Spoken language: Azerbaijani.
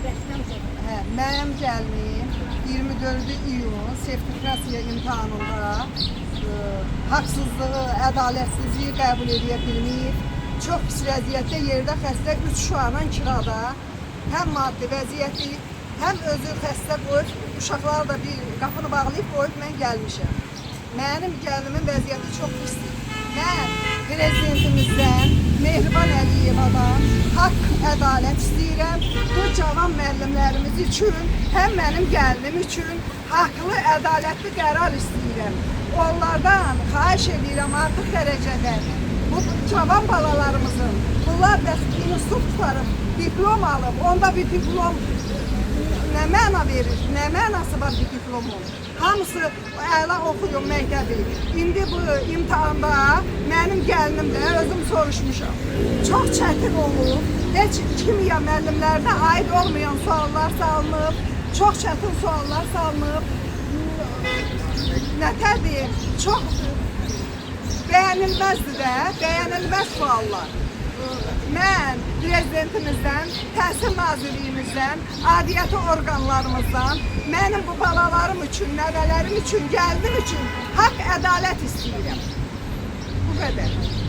Hə, mənim gəlinim 24 iyun sertifikasiya imtahanında haqsızlığı, ədalətsizliyi qəbul edə bilməyib. Çox pis vəziyyətdə yerdə xəstə 3 uşaqla kirada. Həm maddi vəziyyəti, həm özü xəstə qoyub, uşaqları da bir qapını bağlayıb qoyub mən gəlmişəm. Mənim gəlinimin vəziyyəti çox pisdir. Mən prezidentimizdən, Mehriban Əliyevadan haqq, ədalət istəyirəm. Bu cavan müəllimlərimiz üçün, həm mənim gəlinim üçün haqlı, ədalətli qərar istəyirəm. Onlardan xahiş edirəm artıq dərəcədə. Bu cavan balalarımızın, bunlar da institut tutarıb, diplom alıb, onda bir diplom nə məna verir, nə mənası var bir diplomun? Hamısı əla oxuyun məktəbi. İndi bu imtahanda mənim gəlinim də özüm soruşmuşam. Çox çətin olub. Heç kimya müəllimlərinə aid olmayan suallar salınıb. Çox çətin suallar salınıb. Nətərdir? Çox bəyənilməzdir də, bəyənilməz suallar. Mən prezidentimizdən, Təhsil Nazirliyimizdən, adiyyəti orqanlarımızdan mənim bu balalarım üçün, nəvələrim üçün, gəlinim üçün haqq, ədalət istəyirəm. Bu qədər.